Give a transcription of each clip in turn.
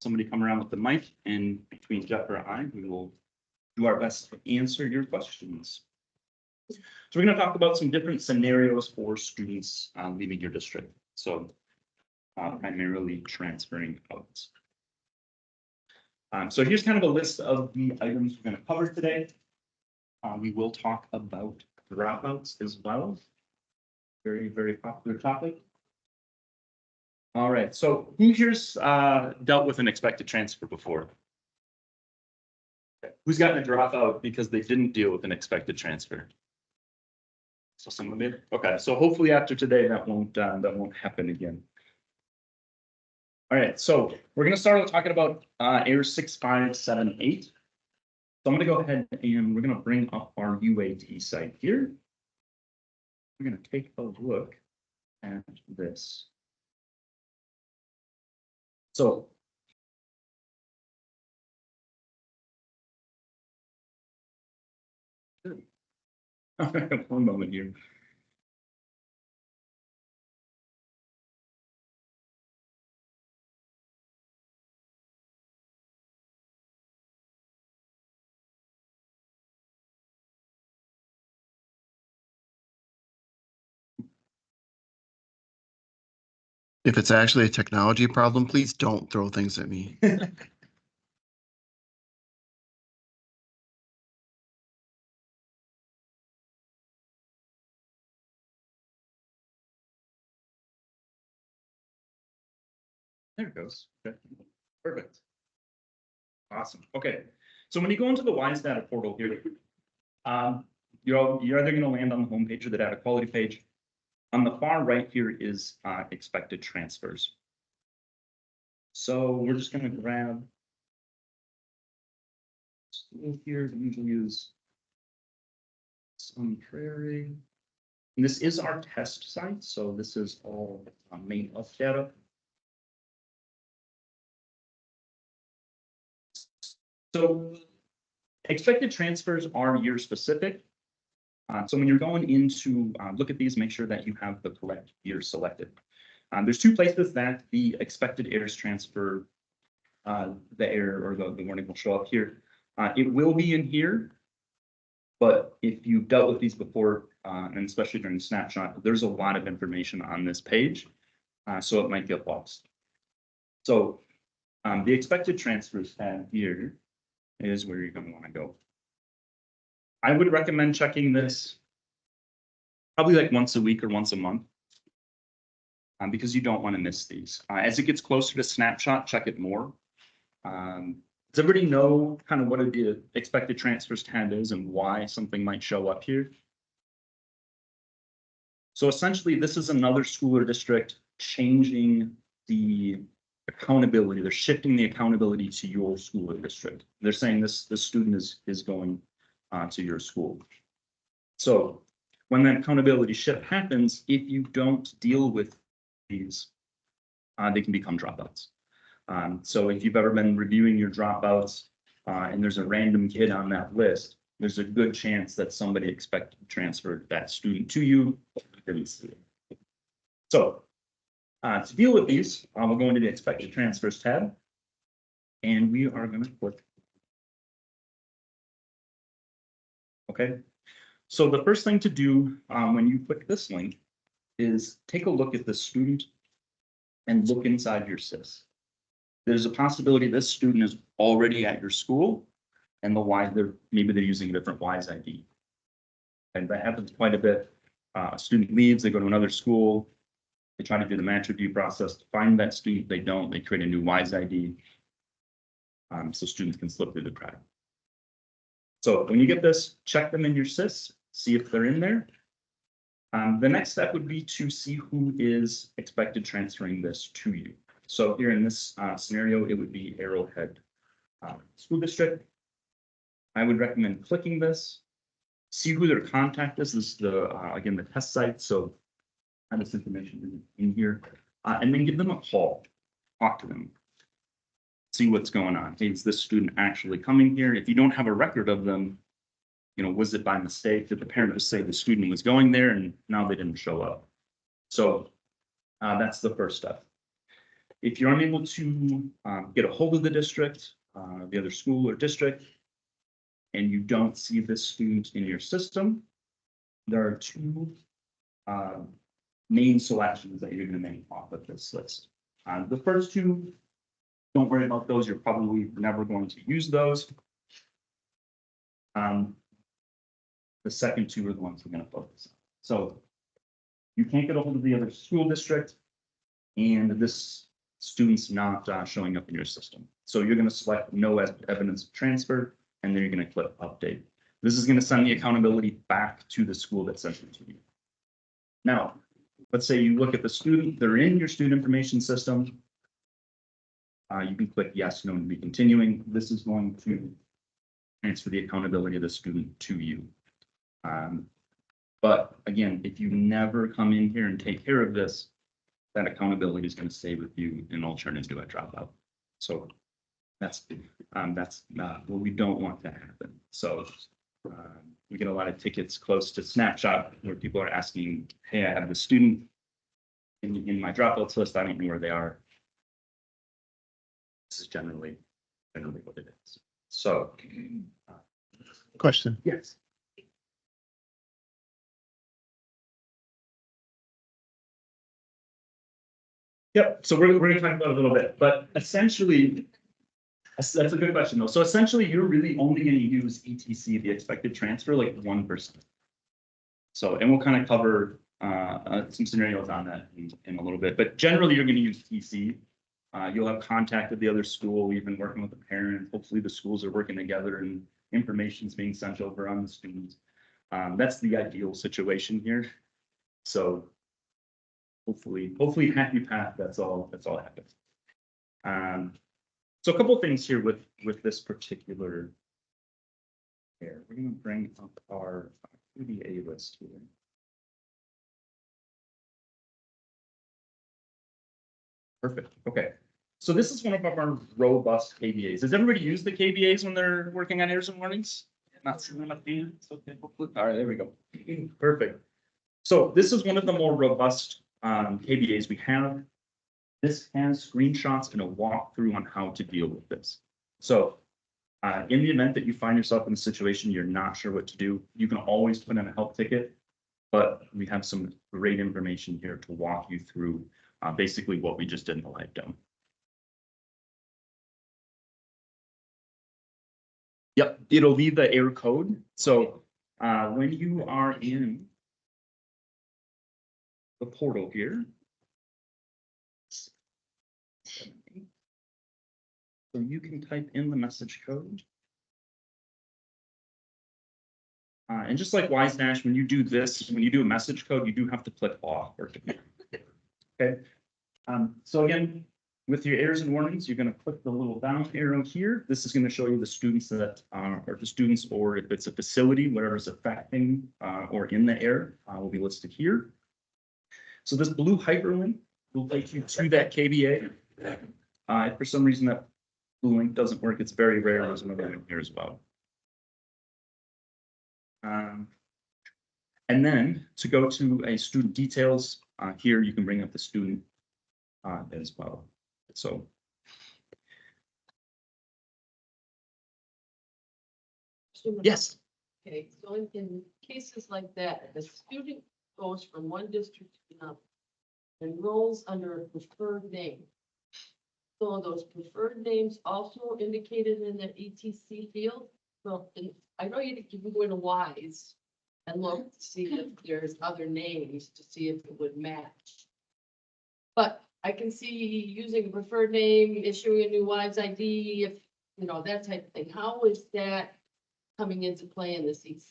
somebody come around with the mic, and between Jeff or I, we will do our best to answer your questions. So we're going to talk about some different scenarios for students leaving your district. So primarily transferring out. So here's kind of a list of the items we're going to cover today. We will talk about dropouts as well. Very, very popular topic. All right, so who here's dealt with an expected transfer before? Who's gotten a dropout because they didn't deal with an expected transfer? So someone did. Okay, so hopefully after today that won't happen again. All right, so we're going to start with talking about errors 6, 5, 7, 8. So I'm going to go ahead and we're going to bring up our UAT site here. We're going to take a look at this. So one moment here. If it's actually a technology problem, please don't throw things at me. There it goes. Okay. Perfect. Awesome. Okay. So when you go into the WISE data portal here, you're either going to land on the homepage or the data quality page. On the far right here is expected transfers. So we're just going to grab school here. We usually use Sun Prairie. And this is our test site. So this is all main up data. So expected transfers are year specific. So when you're going in to look at these, make sure that you have the correct year selected. There's two places that the expected errors transfer, the error or the warning will show up here. It will be in here, but if you've dealt with these before, and especially during the snapshot, there's a lot of information on this page, so it might get lost. So the expected transfers tab here is where you're going to want to go. I would recommend checking this probably like once a week or once a month because you don't want to miss these. As it gets closer to snapshot, check it more. Does everybody know kind of what the expected transfers tab is and why something might show up here? So essentially, this is another school or district changing the accountability. They're shifting the accountability to your school or district. They're saying this student is going to your school. So when that accountability shift happens, if you don't deal with these, they can become dropouts. So if you've ever been reviewing your dropouts and there's a random kid on that list, there's a good chance that somebody expected to transfer that student to you, but you didn't see it. So to deal with these, we'll go into the expected transfers tab, and we are going to click. Okay, so the first thing to do when you click this link is take a look at the student and look inside your SIS. There's a possibility this student is already at your school and maybe they're using a different WISE ID. And that happens quite a bit. A student leaves, they go to another school, they try to do the match review process to find that student. They don't, they create a new WISE ID. So students can slip through the crack. So when you get this, check them in your SIS, see if they're in there. The next step would be to see who is expected transferring this to you. So here in this scenario, it would be Arrowhead School District. I would recommend clicking this, see who their contact is. This is again, the test site. So have this information in here, and then give them a call, talk to them. See what's going on. Is this student actually coming here? If you don't have a record of them, was it by mistake? Did the parent just say the student was going there and now they didn't show up? So that's the first step. If you're unable to get a hold of the district, the other school or district, and you don't see this student in your system, there are two main selections that you're going to make off of this list. The first two, don't worry about those. You're probably never going to use those. The second two are the ones we're going to focus on. So you can't get a hold of the other school district, and this student's not showing up in your system. So you're going to select no evidence of transfer, and then you're going to click update. This is going to send the accountability back to the school that sent it to you. Now, let's say you look at the student, they're in your student information system. You can click yes, no, and be continuing. This is going to transfer the accountability of the student to you. But again, if you never come in here and take care of this, that accountability is going to stay with you and all turn into a dropout. So that's what we don't want to happen. So we get a lot of tickets close to snapshot where people are asking, hey, I have the student in my dropouts list. I don't know where they are. This is generally what it is. So Question. yes. Yep, so we're going to talk about it a little bit, but essentially, that's a good question though. So essentially, you're really only going to use ETC, the expected transfer, like 1%. So, and we'll kind of cover some scenarios on that in a little bit, but generally you're going to use TC. You'll have contacted the other school. You've been working with the parent. Hopefully the schools are working together and information is being sent over on the students. That's the ideal situation here. So hopefully happy path. That's all happens. So a couple of things here with this particular pair. We're going to bring up our KBA list here. Perfect. Okay. So this is one of our robust KBAs. Does everybody use the KBAs when they're working on errors and warnings? Not seeing them at the end. Okay. All right, there we go. Perfect. So this is one of the more robust KBAs we have. This has screenshots and a walkthrough on how to deal with this. So in the event that you find yourself in a situation you're not sure what to do, you can always put in a help ticket, but we have some great information here to walk you through basically what we just did in the live demo. Yep, it'll be the error code. So when you are in the portal here, so you can type in the message code. And just like WiseDash, when you do this, when you do a message code, you do have to click off or okay. So again, with your errors and warnings, you're going to click the little down arrow here. This is going to show you the students that are the students, or if it's a facility, whatever is affecting or in the error will be listed here. So this blue hyperlink will take you to that KBA. If for some reason that blue link doesn't work, it's very rare. There's another link here as well. And then to go to a student details, here you can bring up the student as well. So yes. Okay, so in cases like that, if a student goes from one district to another, enrolls under a preferred name. So are those preferred names also indicated in the ETC field? Well, and I know you can go into WISE and look to see if there's other names to see if it would match. But I can see using a preferred name, issuing a new WISE ID, if you know that type of thing. How is that coming into play in the ETC?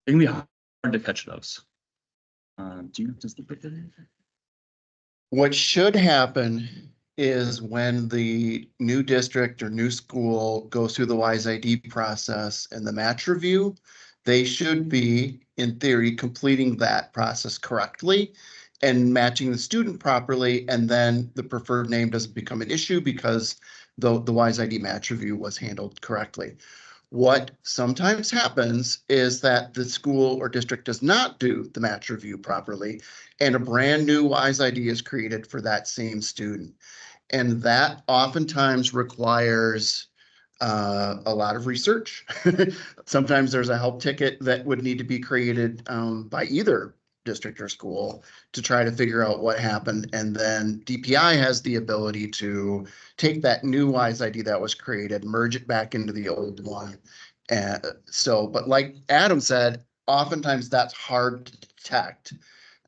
It can be hard to catch those. Does the picture? What should happen is when the new district or new school goes through the WISE ID process and the match review, they should be, in theory, completing that process correctly and matching the student properly, and then the preferred name doesn't become an issue because the WISE ID match review was handled correctly. What sometimes happens is that the school or district does not do the match review properly, and a brand new WISE ID is created for that same student. And that oftentimes requires a lot of research. Sometimes there's a help ticket that would need to be created by either district or school to try to figure out what happened. And then DPI has the ability to take that new WISE ID that was created, merge it back into the old one. And so, but like Adam said, oftentimes that's hard to detect.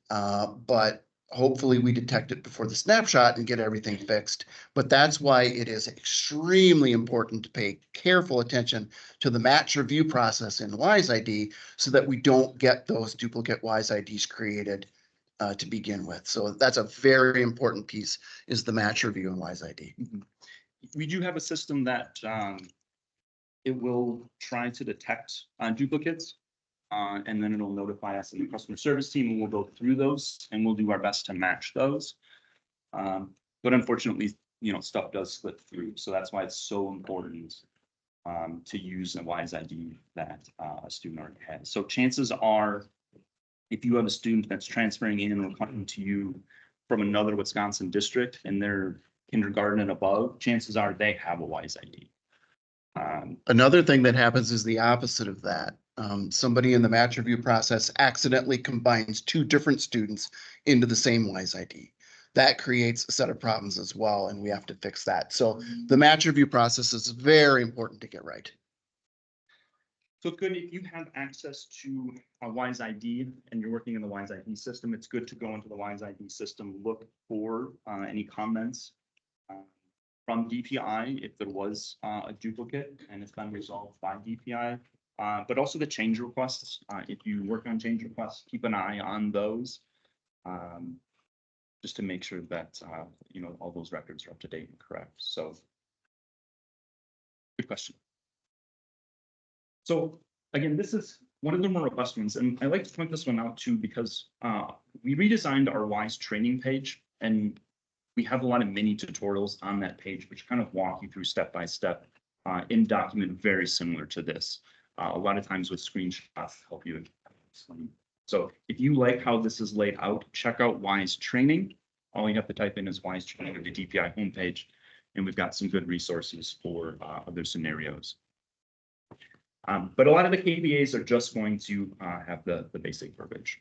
But hopefully we detect it before the snapshot and get everything fixed. But that's why it is extremely important to pay careful attention to the match review process in WISE ID so that we don't get those duplicate WISE IDs created to begin with. So that's a very important piece, is the match review in WISE ID. We do have a system that it will try to detect duplicates. And then it'll notify us in the customer service team, and we'll go through those and we'll do our best to match those. But unfortunately, stuff does slip through. So that's why it's so important to use a WISE ID that a student already has. So chances are, if you have a student that's transferring in or coming to you from another Wisconsin district and they're kindergarten and above, chances are they have a WISE ID. Another thing that happens is the opposite of that. Somebody in the match review process accidentally combines two different students into the same WISE ID. That creates a set of problems as well, and we have to fix that. So the match review process is very important to get right. So it's good if you have access to a WISE ID and you're working in the WISE ID system, it's good to go into the WISE ID system, look for any comments from DPI if there was a duplicate and it's been resolved by DPI. But also the change requests. If you work on change requests, keep an eye on those, just to make sure that all those records are up to date and correct. So, good question. So again, this is one of the more robust ones, and I like to point this one out too because we redesigned our WISE training page, and we have a lot of mini tutorials on that page, which kind of walk you through step by step in document very similar to this. A lot of times with screenshots help you explain. So if you like how this is laid out, check out WISE training. All you have to type in is WISE training or the DPI homepage, and we've got some good resources for other scenarios. But a lot of the KBAs are just going to have the basic verbiage.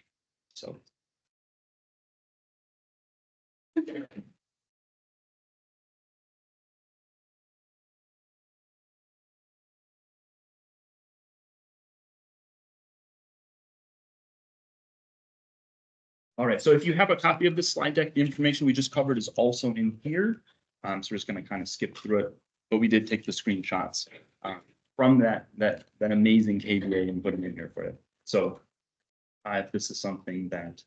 So. All right, so if you have a copy of this slide deck, the information we just covered is also in here. So we're just going to kind of skip through it, but we did take the screenshots from that amazing KBA and put them in here for it. So if this is something that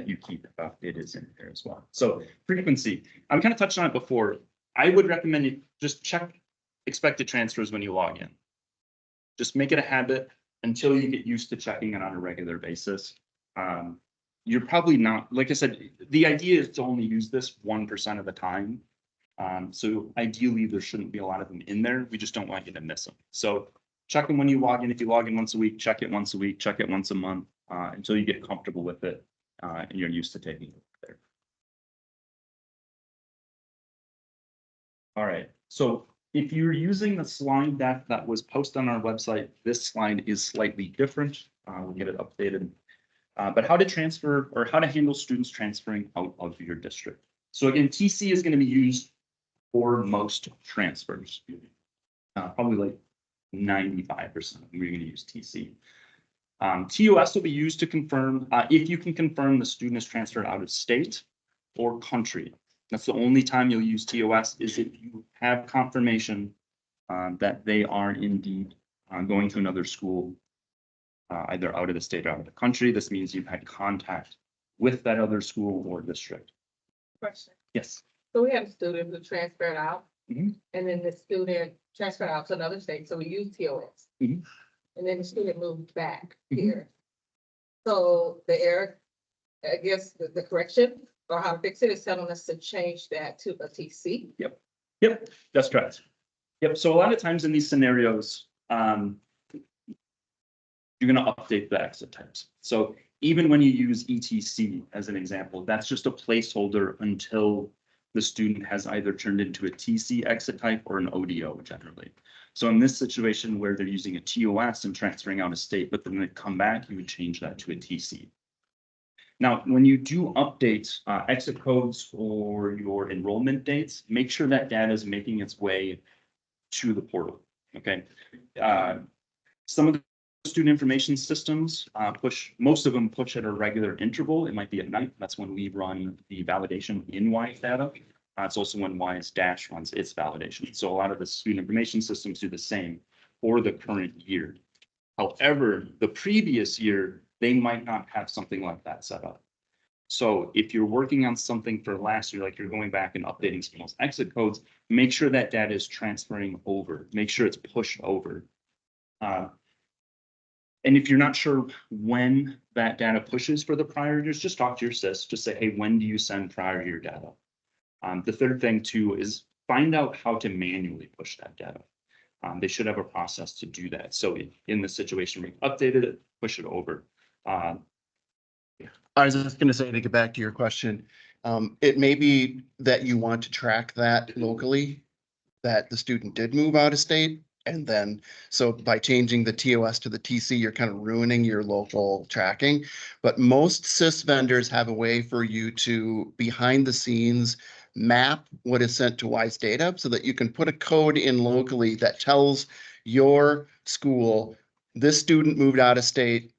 you keep, it is in here as well. So frequency, I'm kind of touched on it before. I would recommend you just check expected transfers when you log in. Just make it a habit until you get used to checking it on a regular basis. You're probably not, like I said, the idea is to only use this 1% of the time. So ideally, there shouldn't be a lot of them in there. We just don't want you to miss them. So check them when you log in. If you log in once a week, check it once a week, check it once a month until you get comfortable with it and you're used to taking it there. All right. So if you're using the slide deck that was posted on our website, this slide is slightly different. We'll get it updated. But how to transfer or how to handle students transferring out of your district. So again, TC is going to be used for most transfers. Probably like 95% of them we're going to use TC. TOS will be used to confirm if you can confirm the student is transferred out of state or country. That's the only time you'll use TOS is if you have confirmation that they are indeed going to another school. Either out of the state or out of the country. This means you've had contact with that other school or district. Question. Yes. So we have a student who transferred out, Mhm. and then the student transferred out to another state, so we use TOS. Mhm. And then the student moved back Mhm. here. So the error, I guess the correction or how to fix it is telling us to change that to a TC. Yep, that's correct. Yep, so a lot of times in these scenarios, you're gonna update the exit types. So even when you use ETC as an example, that's just a placeholder until the student has either turned into a TC exit type or an ODO generally. So in this situation where they're using a TOS and transferring out of state, but then they come back, you would change that to a TC. Now, when you do update exit codes or your enrollment dates, make sure that data is making its way to the portal, okay? Some of the student information systems most of them push at a regular interval. It might be at night. That's when we run the validation in WISE data. It's also when WISE Dash runs its validation. So a lot of the student information systems do the same for the current year. However, the previous year, they might not have something like that set up. So if you're working on something for last year, like you're going back and updating some of those exit codes, make sure that data is transferring over. Make sure it's pushed over. And if you're not sure when that data pushes for the prior years, just talk to your SIS. Just say, hey, when do you send prior year data? The third thing too is find out how to manually push that data. They should have a process to do that. So in the situation where you updated it, push it over. I was just gonna say, to get back to your question, it may be that you want to track that locally, that the student did move out of state. And then, so by changing the TOS to the TC, you're kind of ruining your local tracking. But most SIS vendors have a way for you to, behind the scenes, map what is sent to WISE data so that you can put a code in locally that tells your school, this student moved out of state,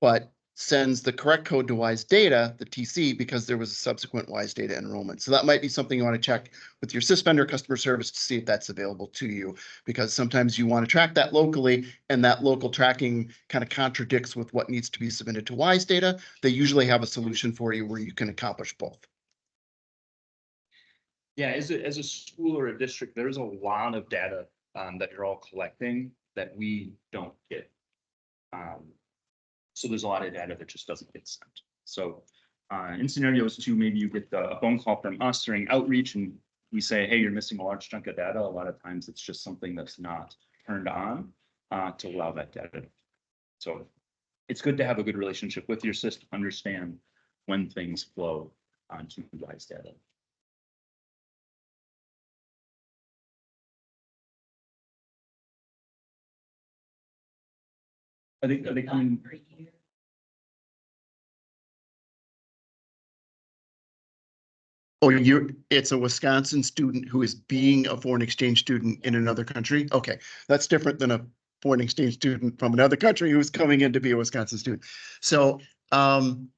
but sends the correct code to WISE data, the TC, because there was a subsequent WISE data enrollment. So that might be something you want to check with your SIS vendor customer service to see if that's available to you, because sometimes you want to track that locally and that local tracking kind of contradicts with what needs to be submitted to WISE data. They usually have a solution for you where you can accomplish both. Yeah, as a school or a district, there's a lot of data that you're all collecting that we don't get. So there's a lot of data that just doesn't get sent. So in scenarios too, maybe you get a phone call from us during outreach and we say, hey, you're missing a large chunk of data. A lot of times it's just something that's not turned on to allow that data. So it's good to have a good relationship with your system, understand when things flow onto WISE data. Are they coming? Oh, it's a Wisconsin student who is being a foreign exchange student in another country? Okay, that's different than a foreign exchange student from another country who's coming in to be a Wisconsin student. So, I'm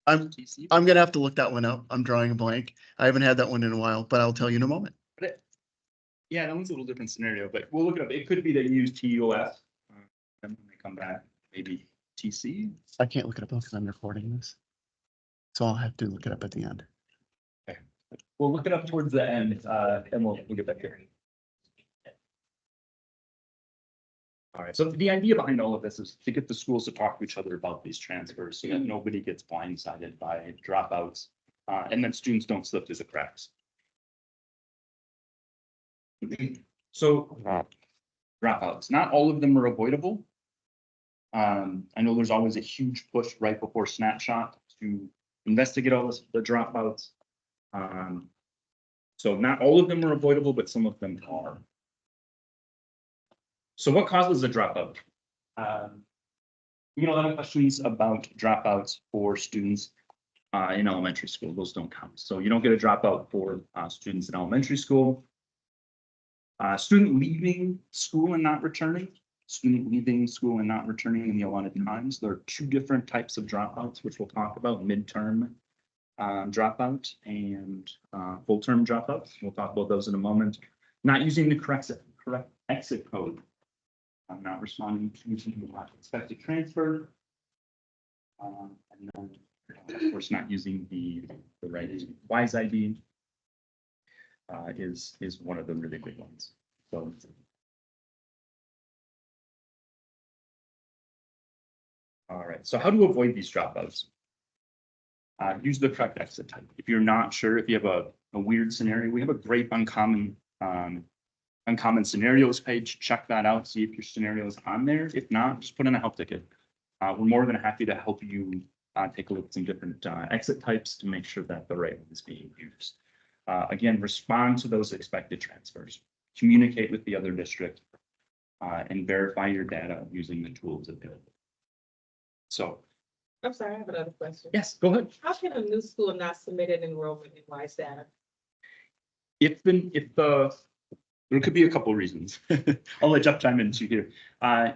gonna have to look that one up. I'm drawing a blank. I haven't had that one in a while, but I'll tell you in a moment. Yeah, that one's a little different scenario, but we'll look it up. It could be that you use TOS. And when they come back, maybe TC. I can't look it up because I'm recording this. So I'll have to look it up at the end. Okay. We'll look it up towards the end, and we'll get back here. All right, so the idea behind all of this is to get the schools to talk to each other about these transfers so that nobody gets blindsided by dropouts, and then students don't slip through the cracks. So dropouts, not all of them are avoidable. I know there's always a huge push right before snapshot to investigate all the dropouts. So not all of them are avoidable, but some of them are. So what causes a dropout? We get a lot of questions about dropouts for students in elementary school. Those don't count. So you don't get a dropout for students in elementary school. Student leaving school and not returning. Student leaving school and not returning in the allotted times. There are two different types of dropouts, which we'll talk about: midterm dropout and full-term dropouts. We'll talk about those in a moment. Not using the correct exit code. I'm not responding to the expected transfer. And then, of course, not using the right WISE ID is one of the really big ones. So. All right, so how to avoid these dropouts? Use the correct exit type. If you're not sure, if you have a weird scenario, we have a great uncommon uncommon scenarios page, check that out, see if your scenario is on there. If not, just put in a help ticket. We're more than happy to help you take a look at some different exit types to make sure that the right one is being used. Again, respond to those expected transfers, communicate with the other district, and verify your data using the tools available. So, I'm sorry, I have another question. yes, go ahead. How can a new school not submit an enrollment in WISE data? There could be a couple of reasons. I'll let Jeff chime in too here.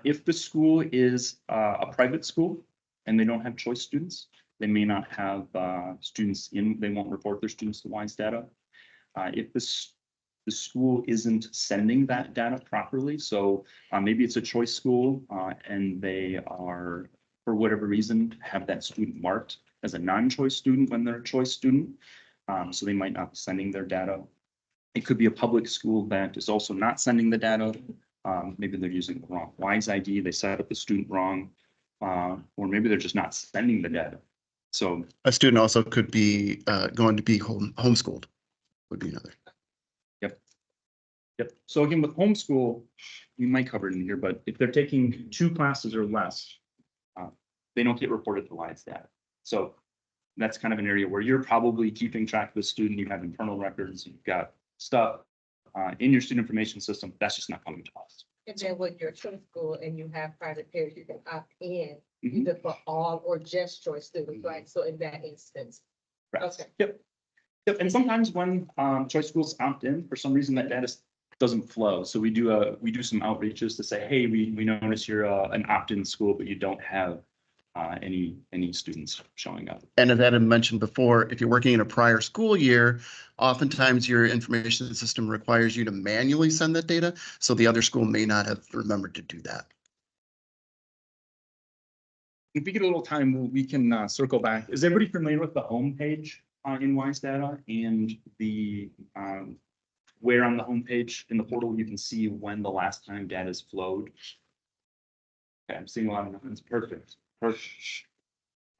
If the school is a private school and they don't have choice students, they may not have students in, they won't report their students to WISE data. If the school isn't sending that data properly, so maybe it's a choice school and they are, for whatever reason, have that student marked as a non-choice student when they're a choice student. So they might not be sending their data. It could be a public school that is also not sending the data. Maybe they're using the wrong WISE ID. They set up the student wrong, or maybe they're just not sending the data. So A student also could be going to be homeschooled, would be another. Yep. So again, with homeschool, we might cover it in here, but if they're taking 2 classes or less, they don't get reported to WISE data. So that's kind of an area where you're probably keeping track of the student. You have internal records, you've got stuff in your student information system. That's just not coming to us. And then when you're a choice school and you have private pairs, you can opt in Mhm. either for all or just choice students, right? So in that instance. Correct. Okay. Yep. Yep. And sometimes when choice schools opt in, for some reason that data doesn't flow. So we do some outreaches to say, hey, we notice you're an opt-in school, but you don't have any students showing up. And as Adam mentioned before, if you're working in a prior school year, oftentimes your information system requires you to manually send that data. So the other school may not have remembered to do that. If we get a little time, we can circle back. Is everybody familiar with the home page in WISE data and the where on the home page in the portal you can see when the last time data is flowed? Okay, I'm seeing a lot of nothing. It's perfect. Perfect.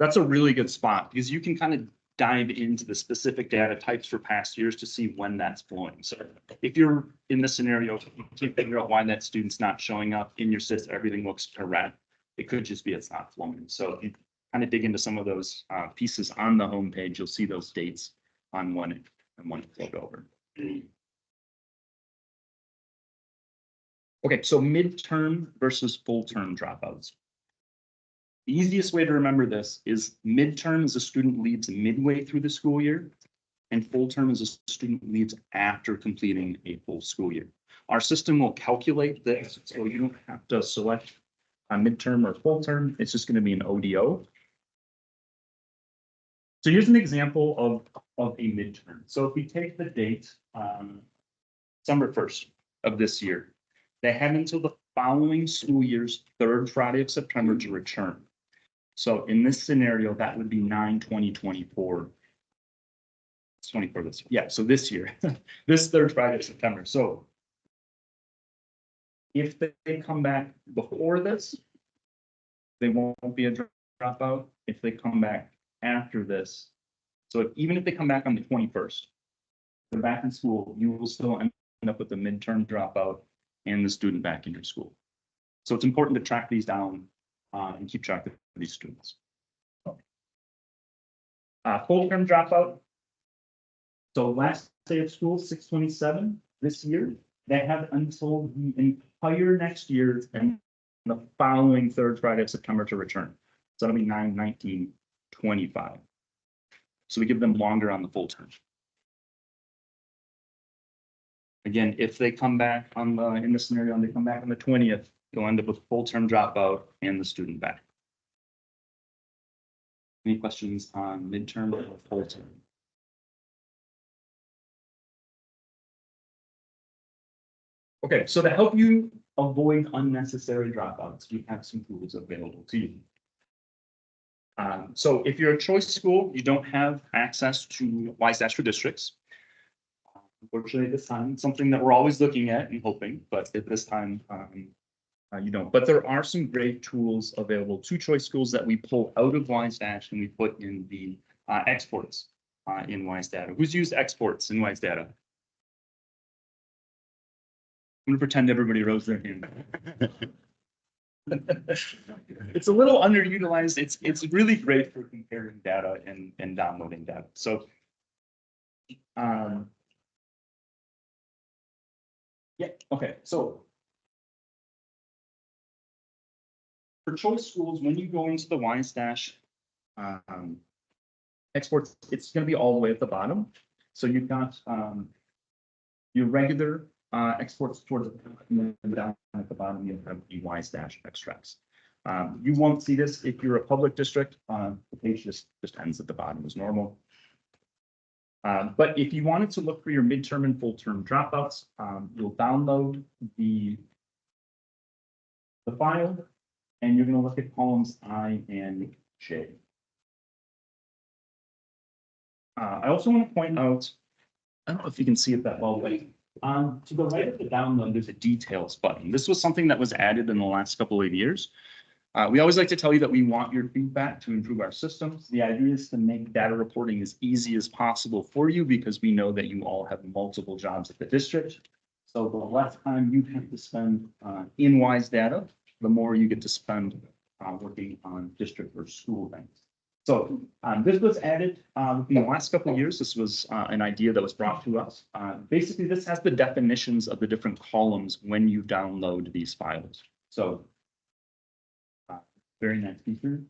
That's a really good spot because you can kind of dive into the specific data types for past years to see when that's flowing. So if you're in this scenario, you can't figure out why that student's not showing up in your system, everything looks correct. It could just be it's not flowing. So if you kind of dig into some of those pieces on the home page, you'll see those dates on when it flowed over. Okay, so midterm versus full term dropouts. The easiest way to remember this is midterm is a student leaves midway through the school year, and full term is a student leaves after completing a full school year. Our system will calculate this, so you don't have to select a midterm or full term. It's just going to be an ODO. So here's an example of a midterm. So if we take the date, December 1st of this year, they have until the following school year's 3rd Friday of September to return. So in this scenario, that would be 9/20/24. It's 24 this year. Yeah, so this year, this 3rd Friday of September. So if they come back before this, they won't be a dropout. If they come back after this, so even if they come back on the 21st, they're back in school, you will still end up with the midterm dropout and the student back in your school. So it's important to track these down and keep track of these students. Full-term dropout. So last day of school, 6/27 this year, they have until the entire next year and the following 3rd Friday of September to return. So that'll be 9/19/25. So we give them longer on the full term. Again, if they come back on the, in this scenario, and they come back on the 20th, you'll end up with full-term dropout and the student back. Any questions on midterm or full term? Okay, so to help you avoid unnecessary dropouts, we have some tools available to you. So if you're a choice school, you don't have access to WISE for districts. Unfortunately, this time, it's something that we're always looking at and hoping, but at this time, you don't. But there are some great tools available to choice schools that we pull out of WISE and we put in the exports in WISE data. Who's used exports in WISE data? gonna pretend everybody rose their hand. It's a little underutilized. It's really great for comparing data and downloading data. So, yeah, okay, so for choice schools, when you go into the WiseDash exports, it's gonna be all the way at the bottom. So you've got your regular exports towards the top, and then down at the bottom, you have the WiseDash extracts. You won't see this if you're a public district. The page just ends at the bottom as normal. But if you wanted to look for your midterm and full term dropouts, you'll download the file, and you're going to look at columns I and J. I also want to point out, I don't know if you can see it that well, but to the right of the download, there's a details button. This was something that was added in the last couple of years. We always like to tell you that we want your feedback to improve our systems. The idea is to make data reporting as easy as possible for you because we know that you all have multiple jobs at the district. So the less time you have to spend in WISE data, the more you get to spend working on district or school things. So this was added in the last couple of years. This was an idea that was brought to us. Basically, this has the definitions of the different columns when you download these files. So very nice feature.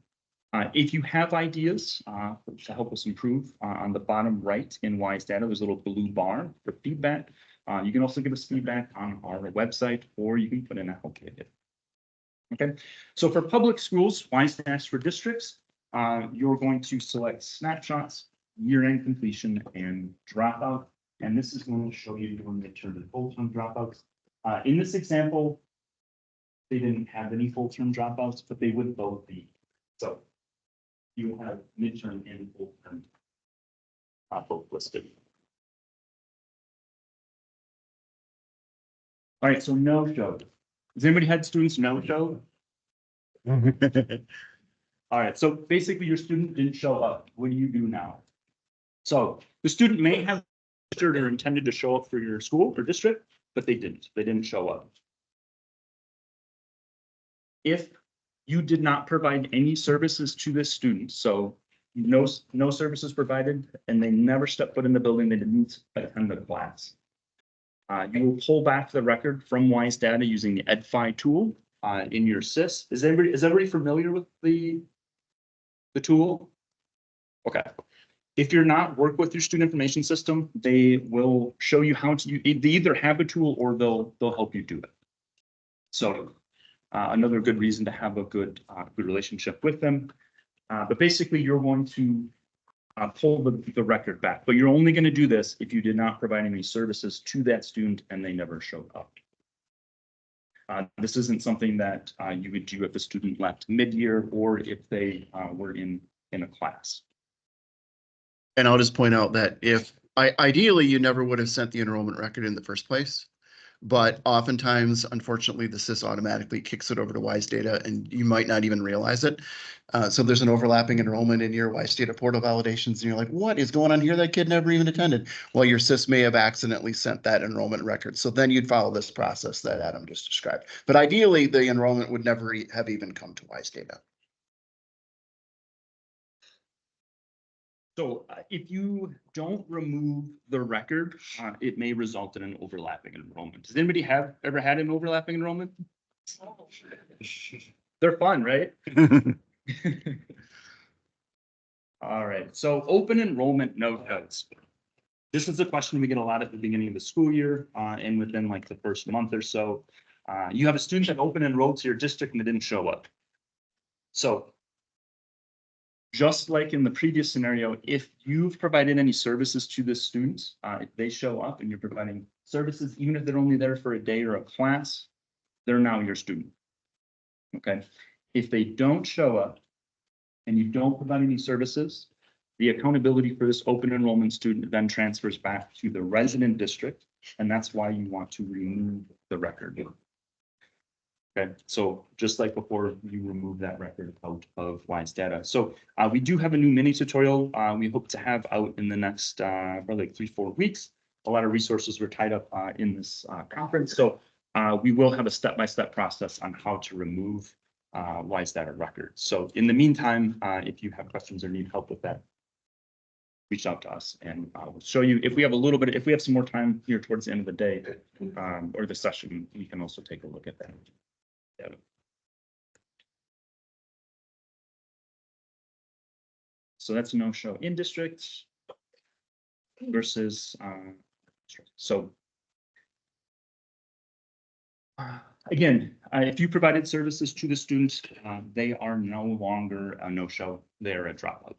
If you have ideas to help us improve, on the bottom right in WISE data, there's a little blue bar for feedback. You can also give us feedback on our website, or you can put in a help kit. Okay, so for public schools, WiseDash for districts, you're going to select snapshots, year-end completion, and dropout. And this is going to show you your midterm and full-term dropouts. In this example, they didn't have any full-term dropouts, but they would both be. So you have midterm and full-term both listed. All right, so no show. Has anybody had students no show? All right, so basically your student didn't show up. What do you do now? So the student may have registered or intended to show up for your school or district, but they didn't. They didn't show up. If you did not provide any services to this student, so no services provided, and they never stepped foot in the building, they didn't attend the class. You will pull back the record from WISE data using the EdFi tool in your SIS. Is everybody familiar with the tool? Okay. If you're not work with your student information system, they will show you how to. They either have a tool or they'll help you do it. So another good reason to have a good relationship with them. But basically, you're going to pull the record back, but you're only going to do this if you did not provide any services to that student and they never showed up. This isn't something that you would do if a student left mid-year or if they were in a class. And I'll just point out that if ideally you never would have sent the enrollment record in the first place, but oftentimes, unfortunately, the SIS automatically kicks it over to WISE data and you might not even realize it. So there's an overlapping enrollment in your WISE data portal validations and you're like, what is going on here? That kid never even attended. Well, your SIS may have accidentally sent that enrollment record. So then you'd follow this process that Adam just described. But ideally, the enrollment would never have even come to WISE data. So if you don't remove the record, it may result in an overlapping enrollment. Does anybody ever had an overlapping enrollment? They're fun, right? All right, so open enrollment no codes. This is a question we get a lot at the beginning of the school year and within like the first month or so. You have a student that open enrolled to your district and they didn't show up. So just like in the previous scenario, if you've provided any services to this student, if they show up and you're providing services, even if they're only there for a day or a class, they're now your student. Okay. If they don't show up and you don't provide any services, the accountability for this open enrollment student then transfers back to the resident district. And that's why you want to remove the record. Okay, so just like before, you remove that record out of WISE data. So we do have a new mini tutorial we hope to have out in the next probably like 3-4 weeks. A lot of resources were tied up in this conference. So we will have a step-by-step process on how to remove WISE data records. So in the meantime, if you have questions or need help with that, reach out to us and we'll show you if we have a little bit, if we have some more time here towards the end of the day or the session, we can also take a look at that. Yeah. So that's a no-show in district versus so. Again, if you provided services to the students, they are no longer a no-show, they're a dropout.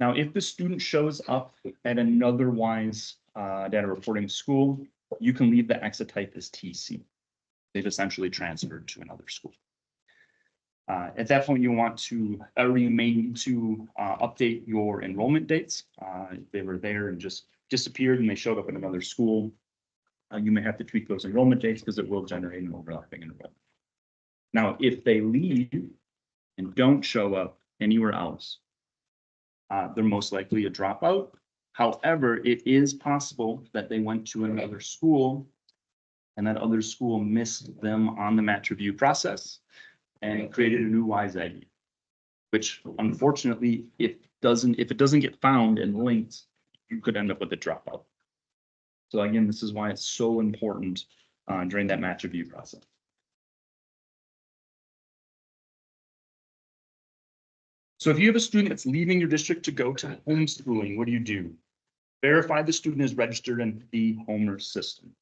Now, if the student shows up at another WISE data reporting school, you can leave the exit type as TC. They've essentially transferred to another school. At that point, you want to remain to update your enrollment dates. If they were there and just disappeared and they showed up at another school, you may have to tweak those enrollment dates because it will generate an overlapping enrollment. Now, if they leave and don't show up anywhere else, they're most likely a dropout. However, it is possible that they went to another school and that other school missed them on the match review process and created a new WISE ID, which unfortunately, if it doesn't get found and linked, you could end up with a dropout. So again, this is why it's so important during that match review process. So if you have a student that's leaving your district to go to homeschooling, what do? Verify the student is registered in the Homer system.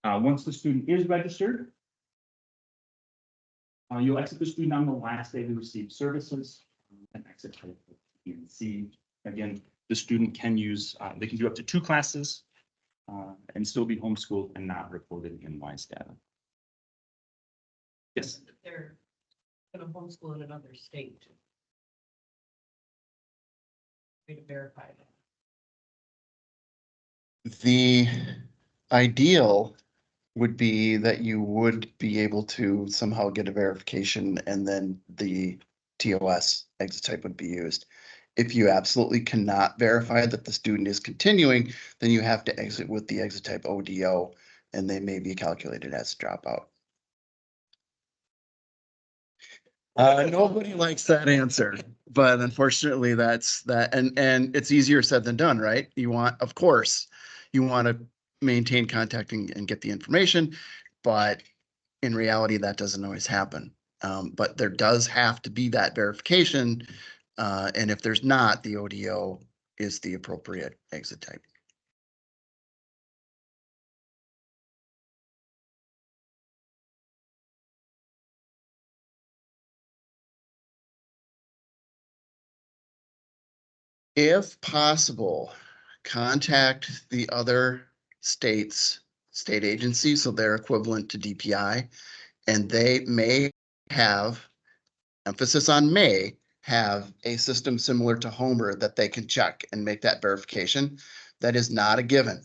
Once the student is registered, you'll exit the student on the last day they receive services and exit type B and C. Again, the student can use, they can do up to 2 classes and still be homeschooled and not reported in WISE data. Yes. They're gonna homeschool in another state. Way to verify that. The ideal would be that you would be able to somehow get a verification and then the TOS exit type would be used. If you absolutely cannot verify that the student is continuing, then you have to exit with the exit type ODO and they may be calculated as a dropout. Nobody likes that answer, but unfortunately that's that. And it's easier said than done, right? You want, of course, you want to maintain contact and get the information, but in reality, that doesn't always happen. But there does have to be that verification. And if there's not, the ODO is the appropriate exit type. If possible, contact the other states, state agencies, so they're equivalent to DPI, and they may have, emphasis on may, have a system similar to Homer that they can check and make that verification. That is not a given.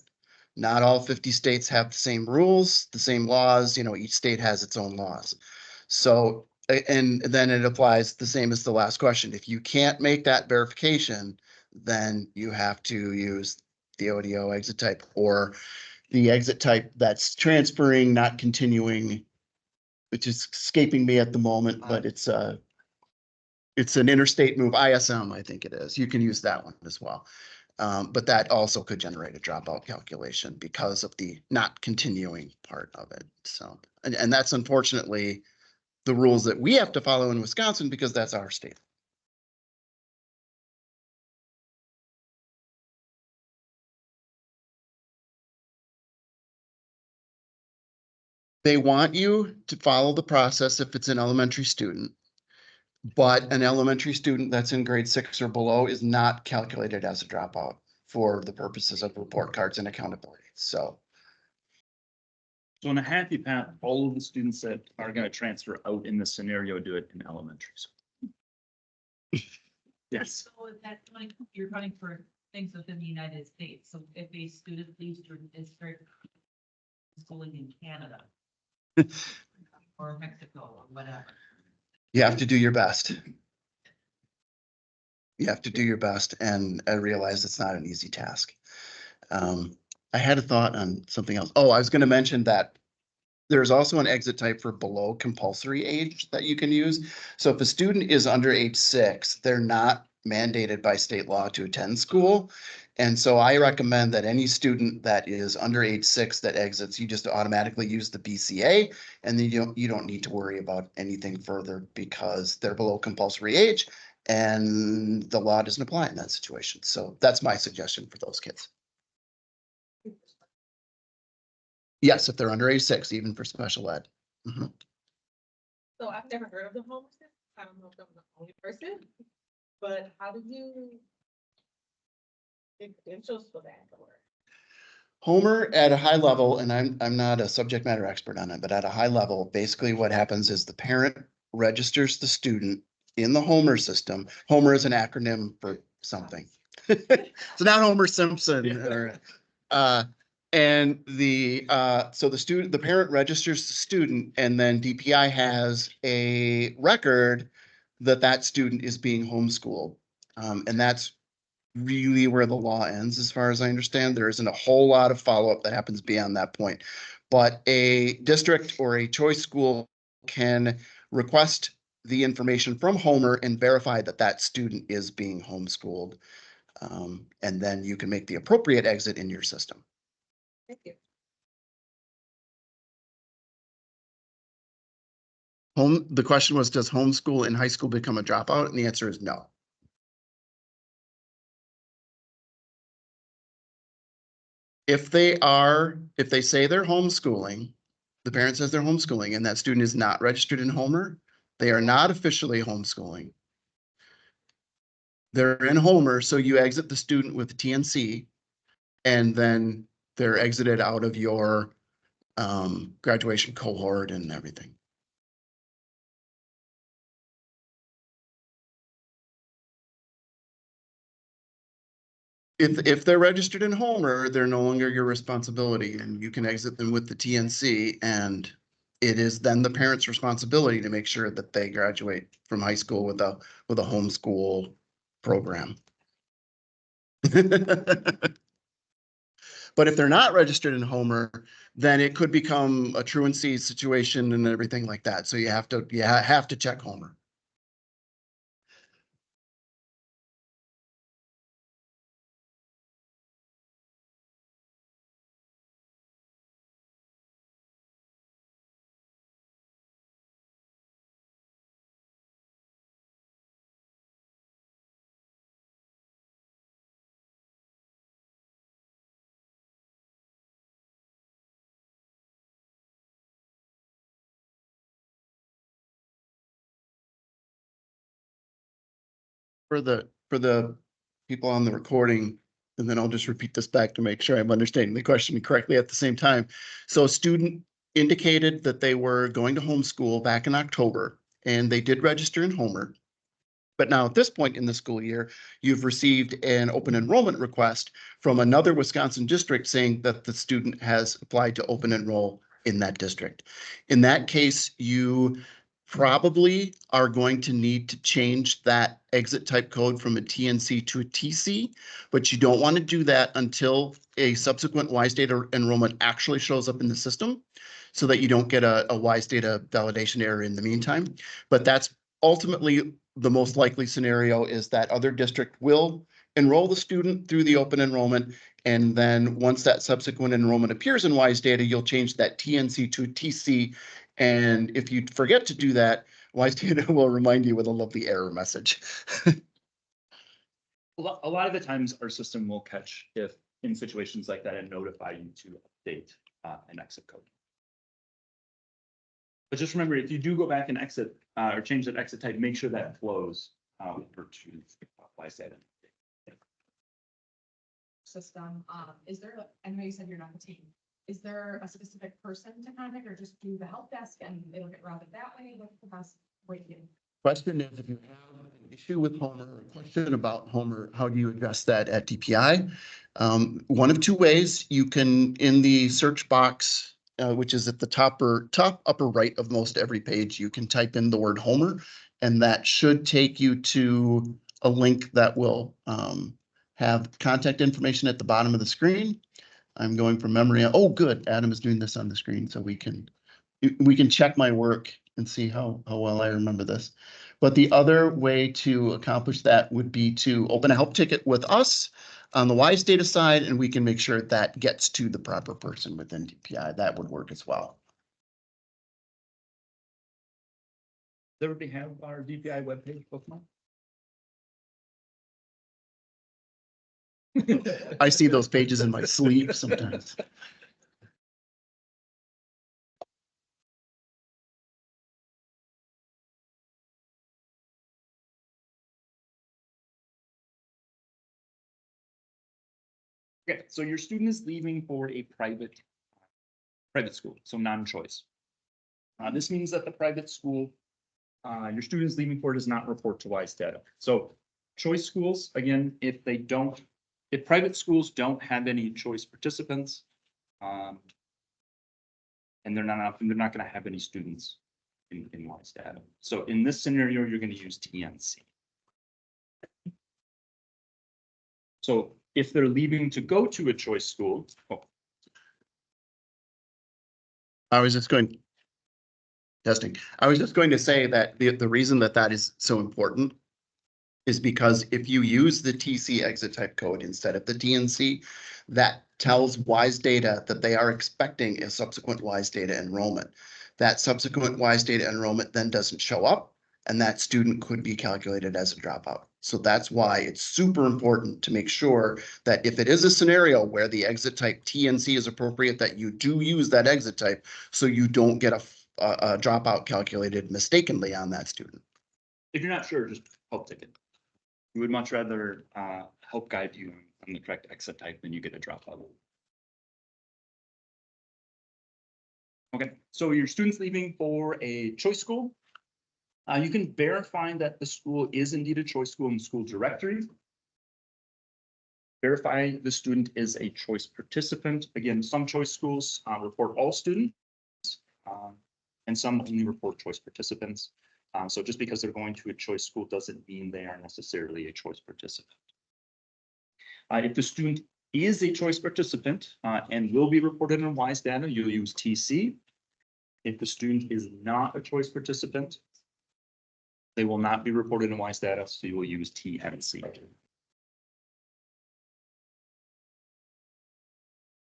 Not all 50 states have the same rules, the same laws, each state has its own laws. So, and then it applies the same as the last question. If you can't make that verification, then you have to use the ODO exit type or the exit type that's transferring, not continuing, which is escaping me at the moment, but it's an interstate move, ISM, I think it is. You can use that one as well. But that also could generate a dropout calculation because of the not continuing part of it. So, and that's unfortunately the rules that we have to follow in Wisconsin because that's our state. They want you to follow the process if it's an elementary student, but an elementary student that's in grade 6 or below is not calculated as a dropout for the purposes of report cards and accountability. So in a happy path, all of the students that are going to transfer out in this scenario do it in elementary school. Yes. So is that you're running for things within the United States, so if a student leaves your district, schooling in Canada or Mexico or whatever. you have to do your best. You have to do your best, and I realize it's not an easy task. I had a thought on something else. Oh, I was gonna mention that there's also an exit type for below compulsory age that you can use. So if a student is under age 6, they're not mandated by state law to attend school. And so I recommend that any student that is under age 6 that exits, you just automatically use the BCA, and then you don't need to worry about anything further because they're below compulsory age and the law doesn't apply in that situation. So that's my suggestion for those kids. Yes, if they're under age 6, even for special ed. Mhm. So I've never heard of the home system. I don't know if I'm the only person, but how do you get credentials for that or? Homer at a high level, and I'm not a subject matter expert on it, but at a high level, basically what happens is the parent registers the student in the Homer system. Homer is an acronym for something. It's not Homer Simpson or, and so the parent registers the student, and then DPI has a record that that student is being homeschooled. And that's really where the law ends, as far as I understand. There isn't a whole lot of follow-up that happens beyond that point. But a district or a choice school can request the information from Homer and verify that that student is being homeschooled. And then you can make the appropriate exit in your system. Thank you. The question was, does homeschool in high school become a dropout? And the answer is no. If they say they're homeschooling, the parent says they're homeschooling and that student is not registered in Homer, they are not officially homeschooling. They're in Homer, so you exit the student with TNC and then they're exited out of your graduation cohort and everything. If they're registered in Homer, they're no longer your responsibility and you can exit them with the TNC, and it is then the parent's responsibility to make sure that they graduate from high school with a homeschool program. But if they're not registered in Homer, then it could become a truancy situation and everything like that. So you have to check Homer. For the people on the recording, and then I'll just repeat this back to make sure I'm understanding the question correctly at the same time. So a student indicated that they were going to homeschool back in October, and they did register in Homer. But now at this point in the school year, you've received an open enrollment request from another Wisconsin district saying that the student has applied to open enroll in that district. In that case, you probably are going to need to change that exit type code from a TNC to a TC, but you don't want to do that until a subsequent WISE data enrollment actually shows up in the system so that you don't get a WISE data validation error in the meantime. But that's ultimately the most likely scenario, is that other district will enroll the student through the open enrollment. And then once that subsequent enrollment appears in WISE data, you'll change that TNC to TC. And if you forget to do that, WISE data will remind you with a lovely error message. A lot of the times our system will catch if in situations like that and notify you to update an exit code. But just remember, if you do go back and exit or change that exit type, make sure that flows over to WISE data. System, is there, I know you said you're not a team, is there a specific person to contact or just do the help desk and it'll get routed that way? What's the best way to do? Question is, if you have an issue with Homer or a question about Homer, how do you address that at DPI? One of two ways. You can, in the search box, which is at the top upper right of most every page, you can type in the word Homer, and that should take you to a link that will have contact information at the bottom of the screen. I'm going from memory. Oh, good. Adam is doing this on the screen so we can check my work and see how well I remember this. But the other way to accomplish that would be to open a help ticket with us on the WISE data side, and we can make sure that gets to the proper person within DPI. That would work as well. Does everybody have our DPI webpage bookmark? I see those pages in my sleep sometimes. Okay, so your student is leaving for a private school, so non-choice. This means that the private school your student is leaving for does not report to WISE data. So choice schools, again, if private schools don't have any choice participants, and they're not going to have any students in WISE data. So in this scenario, you're going to use TNC. So if they're leaving to go to a choice school, I was just going to say that the reason that is so important is because if you use the TC exit type code instead of the TNC, that tells WISE data that they are expecting a subsequent WISE data enrollment. That subsequent WISE data enrollment then doesn't show up, and that student could be calculated as a dropout. So that's why it's super important to make sure that if it is a scenario where the exit type TNC is appropriate, that you do use that exit type so you don't get a dropout calculated mistakenly on that student. if you're not sure, just help ticket. We would much rather help guide you on the correct exit type than you get a dropout. Okay, so your student's leaving for a choice school. You can verify that the school is indeed a choice school in the school directory. Verify the student is a choice participant. Again, some choice schools report all students, and some only report choice participants. So just because they're going to a choice school doesn't mean they are necessarily a choice participant. If the student is a choice participant and will be reported in WISE data, you'll use TC. If the student is not a choice participant, they will not be reported in WISE data, so you will use TNC.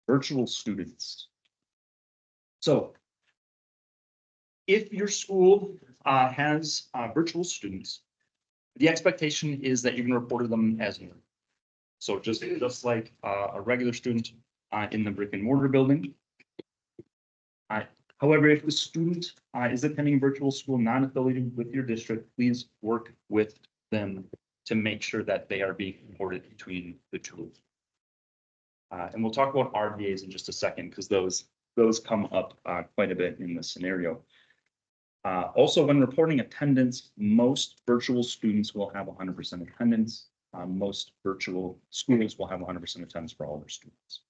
Virtual students. So if your school has virtual students, the expectation is that you're going to report them as new. So just like a regular student in the brick and mortar building. However, if the student is attending virtual school non-affiliated with your district, please work with them to make sure that they are being reported between the two. And we'll talk about RVAs in just a second because those come up quite a bit in this scenario. Also, when reporting attendance, most virtual students will have 100% attendance. Most virtual schools will have 100% attendance for all their students.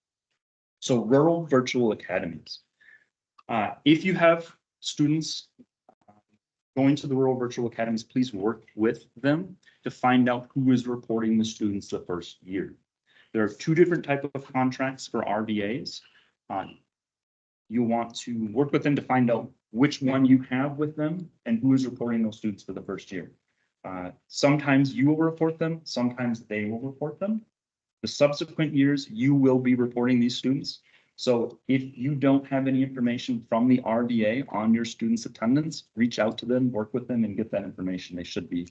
So rural virtual academies. If you have students going to the rural virtual academies, please work with them to find out who is reporting the students the first year. There are two different types of contracts for RVAs. You want to work with them to find out which one you have with them and who is reporting those students for the first year. Sometimes you will report them, sometimes they will report them. The subsequent years, you will be reporting these students. So if you don't have any information from the RVA on your students' attendance, reach out to them, work with them, and get that information. They should be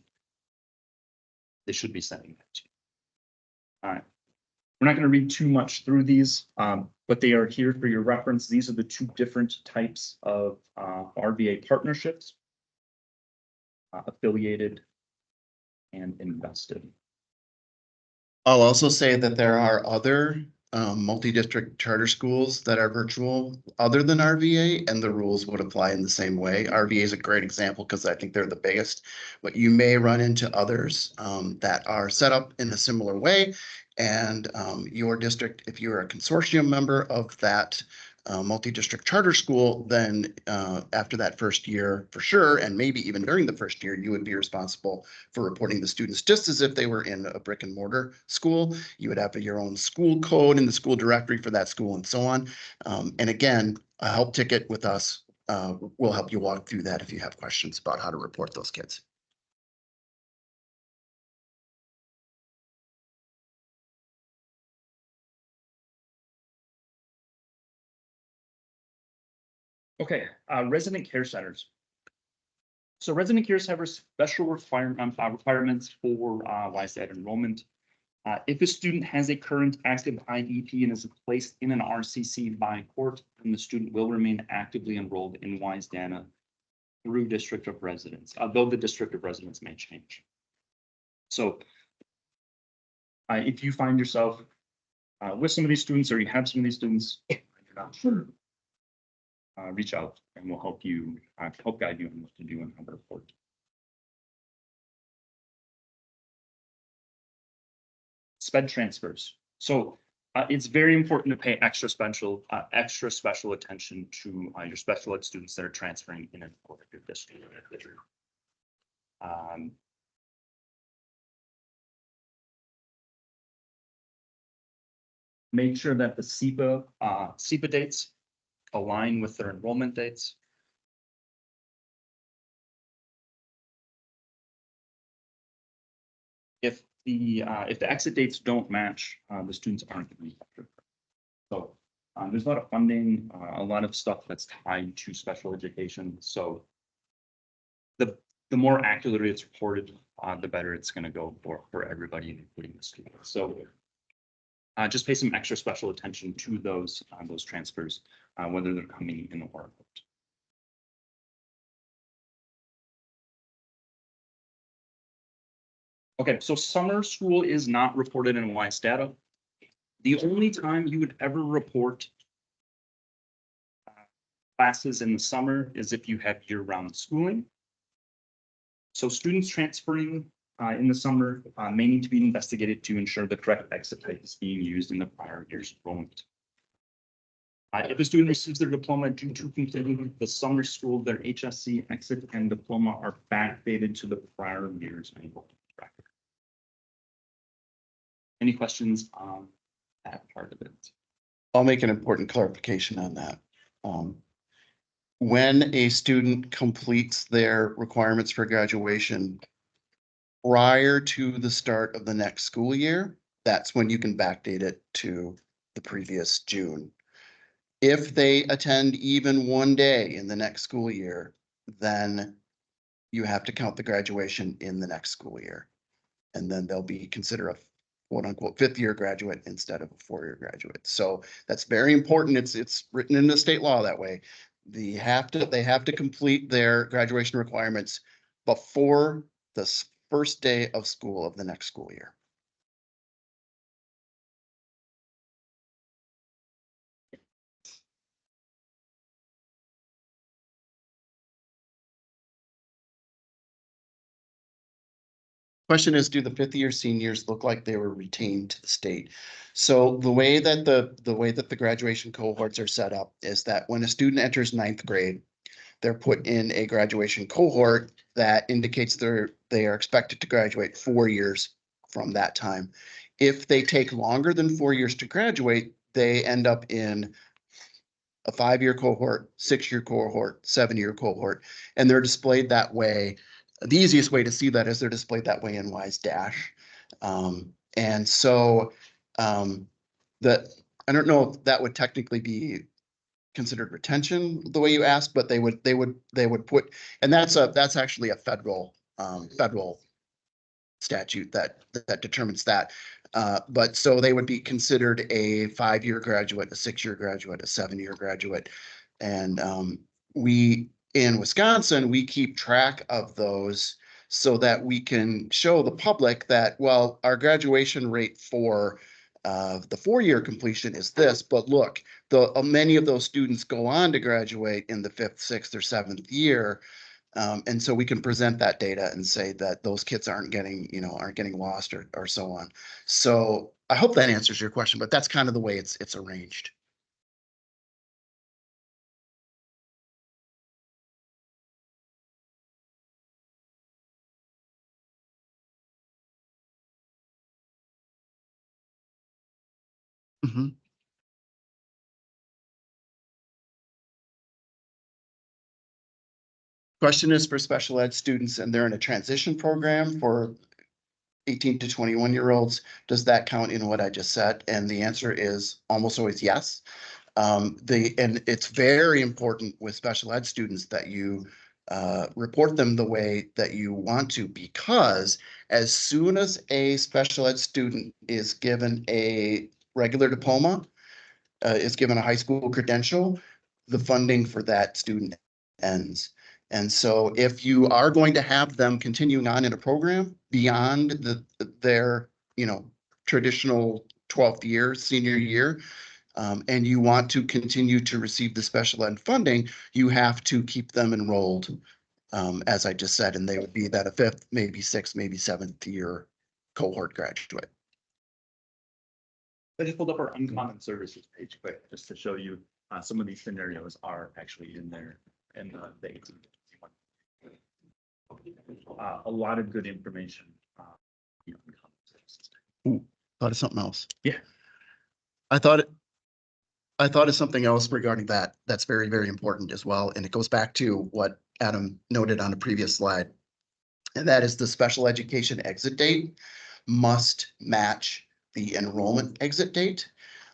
sending that to you. All right. We're not going to read too much through these, but they are here for your reference. These are the two different types of RVA partnerships, affiliated and invested. I'll also say that there are other multi-district charter schools that are virtual other than RVA, and the rules would apply in the same way. RVA is a great example because I think they're the biggest, but you may run into others that are set up in a similar way. And your district, if you're a consortium member of that multi-district charter school, then after that first year, for sure, and maybe even during the first year, you would be responsible for reporting the students just as if they were in a brick and mortar school. You would have your own school code in the school directory for that school and so on. And again, a help ticket with us will help you walk through that if you have questions about how to report those kids. Okay, resident care centers. So resident care centers special requirements for YSAT enrollment. If a student has a current active IEP and is placed in an RCC by court, then the student will remain actively enrolled in WISE-DANA through district of residence, although the district of residence may change. So if you find yourself with some of these students, or you have some of these students, and you're not sure, reach out and we'll help you, help guide you on what to do and how to report. SPED transfers. So it's very important to pay extra special attention to your special ed students that are transferring in and out of your district. Make sure that the SEPA dates align with their enrollment dates. If the exit dates don't match, the students aren't going to be affected. So there's a lot of funding, a lot of stuff that's tied to special education. So the more accurately it's reported, the better it's going to go for everybody, including the students. So just pay some extra special attention to those transfers, whether they're coming in or out. Okay, so summer school is not reported in WISE data. The only time you would ever report classes in the summer is if you have year-round schooling. So students transferring in the summer may need to be investigated to ensure the correct exit type is being used in the prior year's enrollment. If a student receives their diploma due to completing the summer school, their HSC exit and diploma are backdated to the prior year's enrollment record. Any questions on that part of it? I'll make an important clarification on that. When a student completes their requirements for graduation prior to the start of the next school year, that's when you can backdate it to the previous June. If they attend even one day in the next school year, then you have to count the graduation in the next school year. And then they'll be considered a quote unquote fifth year graduate instead of a 4-year graduate. So that's very important. It's written in the state law that way. They have to complete their graduation requirements before the first day of school of the next school year. Question is, do the 5th year seniors look like they were retained to the state? So the way that the graduation cohorts are set up is that when a student enters 9th grade, they're put in a graduation cohort that indicates they are expected to graduate 4 years from that time. If they take longer than 4 years to graduate, they end up in a 5-year cohort, 6-year cohort, 7-year cohort, and they're displayed that way. The easiest way to see that is they're displayed that way in WISE Dash. And so that I don't know if that would technically be considered retention the way you asked, but they would put, and that's actually a federal statute that determines that. But so they would be considered a 5-year graduate, a 6-year graduate, a 7-year graduate. And we in Wisconsin, we keep track of those so that we can show the public that, well, our graduation rate for the 4-year completion is this, but look, many of those students go on to graduate in the 5th, 6th, or 7th year. And so we can present that data and say that those kids aren't getting lost or so on. So I hope that answers your question, but that's kind of the way it's arranged. Mhm. Question is for special ed students and they're in a transition program for 18 to 21-year-olds. Does that count in what I just said? And the answer is almost always yes. And it's very important with special ed students that you report them the way that you want to, because as soon as a special ed student is given a regular diploma, is given a high school credential, the funding for that student ends. And so if you are going to have them continuing on in a program beyond their, traditional 12th year, senior year, and you want to continue to receive the special ed funding, you have to keep them enrolled, as I just said, and they would be that a fifth, maybe sixth, maybe seventh year cohort graduate. I just pulled up our uncommon services page quick, just to show you, some of these scenarios are actually in there and the 18 to 21. A lot of good information. The uncommon services. Thought of something else. Yeah. I thought of something else regarding that. That's very, very important as well. And it goes back to what Adam noted on a previous slide. And that is the special education exit date must match the enrollment exit date,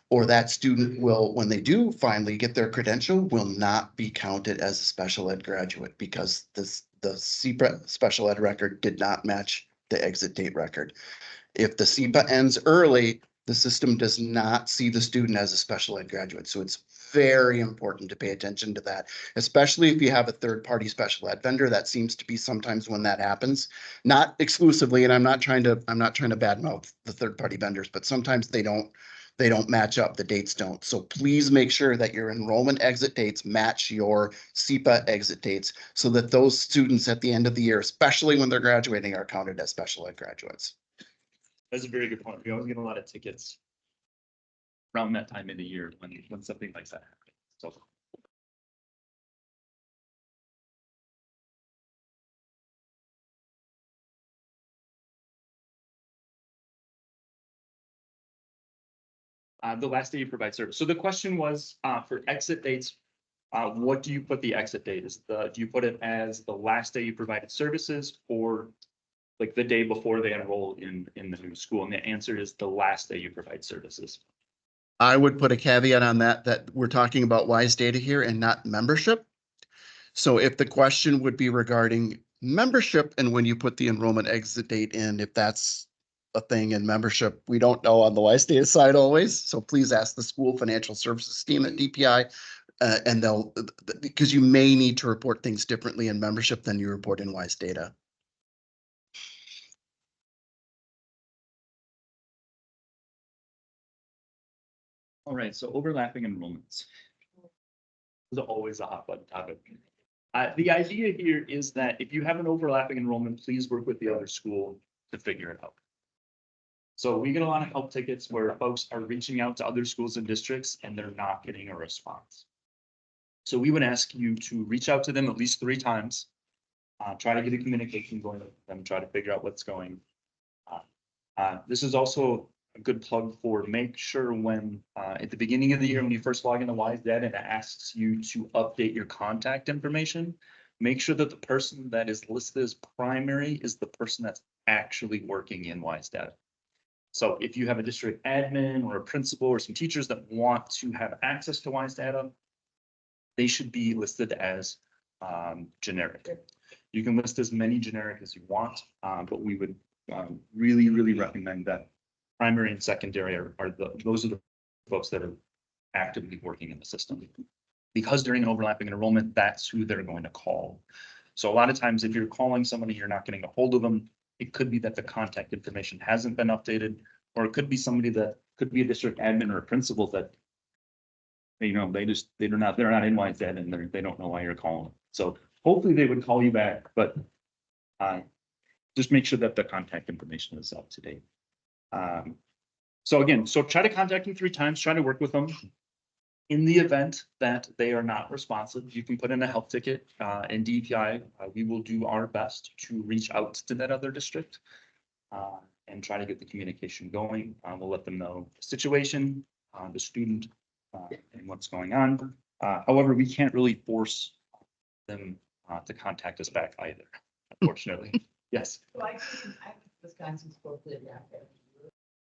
or that student will, when they do finally get their credential, will not be counted as a special ed graduate because the CPRA special ed record did not match the exit date record. If the CPA ends early, the system does not see the student as a special ed graduate. So it's very important to pay attention to that, especially if you have a third-party special ed vendor. That seems to be sometimes when that happens, not exclusively. And I'm not trying to badmouth the third-party vendors, but sometimes they don't match up. The dates don't. So please make sure that your enrollment exit dates match your CPA exit dates so that those students at the end of the year, especially when they're graduating, are counted as special ed graduates. That's a very good point. We always get a lot of tickets around that time of the year when something like that happens. So. The last day you provide service. So the question was, for exit dates, what do you put the exit date? Do you put it as the last day you provided services, or like the day before they enroll in the new school? And the answer is the last day you provide services. I would put a caveat on that we're talking about WISE data here and not membership. So if the question would be regarding membership and when you put the enrollment exit date in, if that's a thing in membership, we don't know on the WISE data side always. So please ask the school financial services team at DPI, and because you may need to report things differently in membership than you report in WISE data. All right, so overlapping enrollments. This is always a hot button topic. The idea here is that if you have an overlapping enrollment, please work with the other school to figure it out. So we get a lot of help tickets where folks are reaching out to other schools and districts and they're not getting a response. So we would ask you to reach out to them at least 3 times. Try to get a communication going with them, try to figure out what's going. This is also a good plug for make sure when at the beginning of the year, when you first log into WISE Data and it asks you to update your contact information, make sure that the person that is listed as primary is the person that's actually working in WISE Data. So if you have a district admin or a principal or some teachers that want to have access to WISE Data, they should be listed as generic. You can list as many generic as you want, but we would really, really recommend that primary and secondary those are the folks that are actively working in the system. Because during overlapping enrollment, that's who they're going to call. So a lot of times if you're calling somebody, you're not getting a hold of them. It could be that the contact information hasn't been updated, or it could be somebody that could be a district admin or a principal that, they're not in WISE Data and they don't know why you're calling. So hopefully they would call you back, but just make sure that the contact information is up to date. So try to contact them 3 times, try to work with them. In the event that they are not responsive, you can put in a help ticket in DPI. We will do our best to reach out to that other district and try to get the communication going. We'll let them know the situation. the student and what's going on. However, we can't really force them to contact us back either, unfortunately. Yes. So I Wisconsin school did that.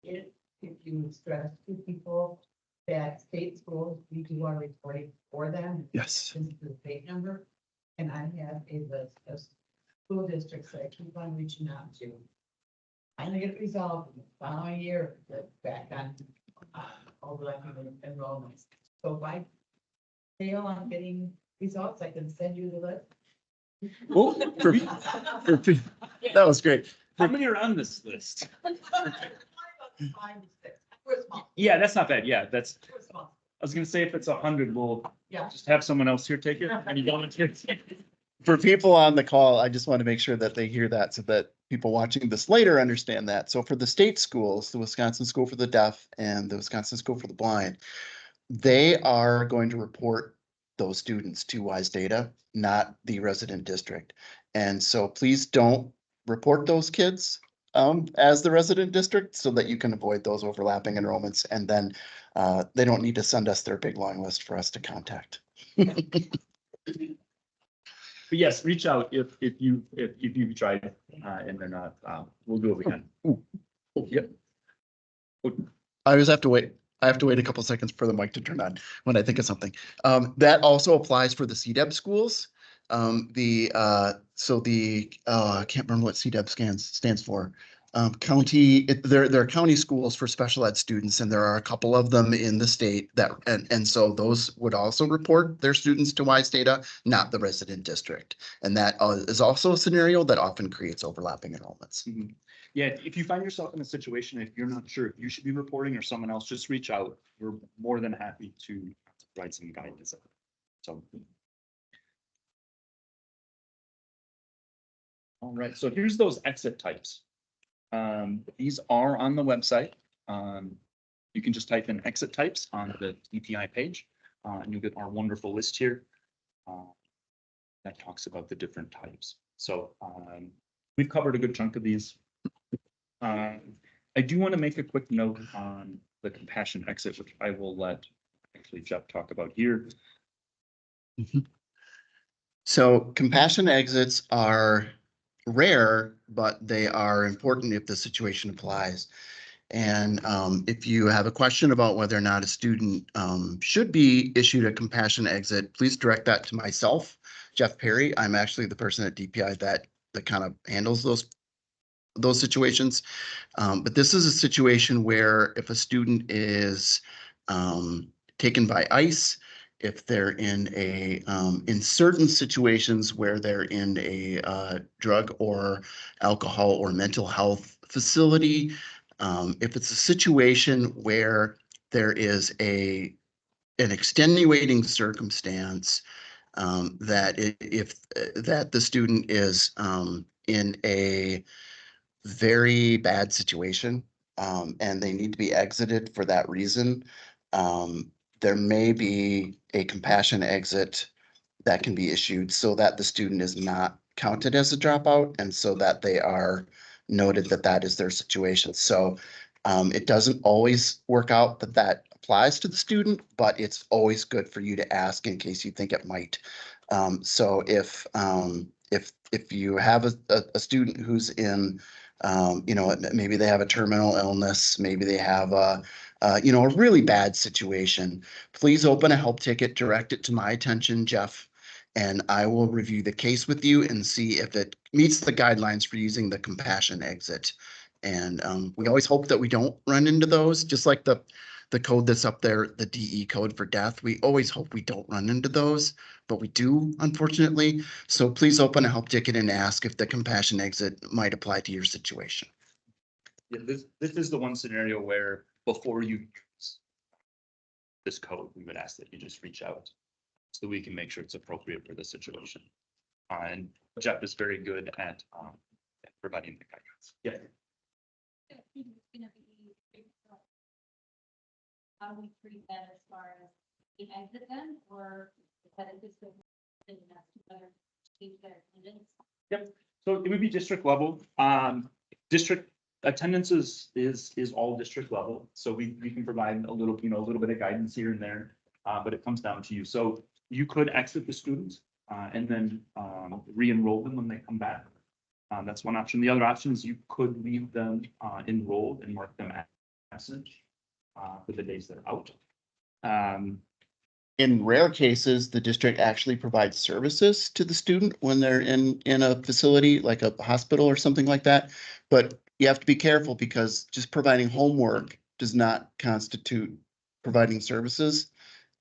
If you stress to people that state schools, we do our reporting for them. Yes. This is the state number, and I have a list of school districts that I keep on reaching out to. Finally get it resolved in the following year, but back on, overlapping enrollments. So if I fail on getting results, I can send you the list. Oh, that was great. How many are on this list? 5 to 6. We're small. Yeah, that's not bad. Yeah, that's, We're small. I was gonna say if it's 100, we'll Yeah. just have someone else here take it. Any volunteers? For people on the call, I just want to make sure that they hear that so that people watching this later understand that. So for the state schools, the Wisconsin School for the Deaf and the Wisconsin School for the Blind, they are going to report those students to WISE Data, not the resident district. And so please don't report those kids as the resident district so that you can avoid those overlapping enrollments. And then they don't need to send us their big long list for us to contact. But yes, reach out if you've tried and they're not, we'll do what we can. Ooh. Oh, yep. I always have to wait. I have to wait a couple seconds for the mic to turn on when I think of something. That also applies for the CDEB schools. I can't remember what CDEB stands for. There are county schools for special ed students, and there are a couple of them in the state that, and so those would also report their students to WISE Data, not the resident district. And that is also a scenario that often creates overlapping enrollments. Mhm. Yeah, if you find yourself in a situation, if you're not sure if you should be reporting or someone else, just reach out. We're more than happy to provide some guidance. So. All right, so here's those exit types. These are on the website. You can just type in exit types on the DPI page, and you'll get our wonderful list here. That talks about the different types. So we've covered a good chunk of these. I do want to make a quick note on the compassion exit, which I will let actually Jeff talk about here. So compassion exits are rare, but they are important if the situation applies. And if you have a question about whether or not a student should be issued a compassion exit, please direct that to myself, Jeff Perry. I'm actually the person at DPI that kind of handles those situations. But this is a situation where if a student is taken by ICE, if they're in certain situations where they're in a drug or alcohol or mental health facility, if it's a situation where there is an extenuating circumstance that the student is in a very bad situation and they need to be exited for that reason, there may be a compassion exit that can be issued so that the student is not counted as a dropout and so that they are noted that that is their situation. So it doesn't always work out that that applies to the student, but it's always good for you to ask in case you think it might. So if you have a student who's in, maybe they have a terminal illness, maybe they have a really bad situation, please open a help ticket, direct it to my attention, Jeff, and I will review the case with you and see if it meets the guidelines for using the compassion exit. And we always hope that we don't run into those, just like the code that's up there, the DE code for death. We always hope we don't run into those, but we do, unfortunately. So please open a help ticket and ask if the compassion exit might apply to your situation. Yeah, this is the one scenario where before you use this code, we would ask that you just reach out so we can make sure it's appropriate for the situation. And Jeff is very good at providing the guidance. Yeah. How do we treat that as far as the exit then, or is that a district? Change their attendance? Yep. So it would be district level. District attendance is all district level, so we can provide a little, a little bit of guidance here and there. But it comes down to you. So you could exit the students, and then, re-enroll them when they come back. That's one option. The other option is you could leave them, enrolled and mark them absent, for the days they're out. In rare cases, the district actually provides services to the student when they're in a facility like a hospital or something like that. But you have to be careful because just providing homework does not constitute providing services.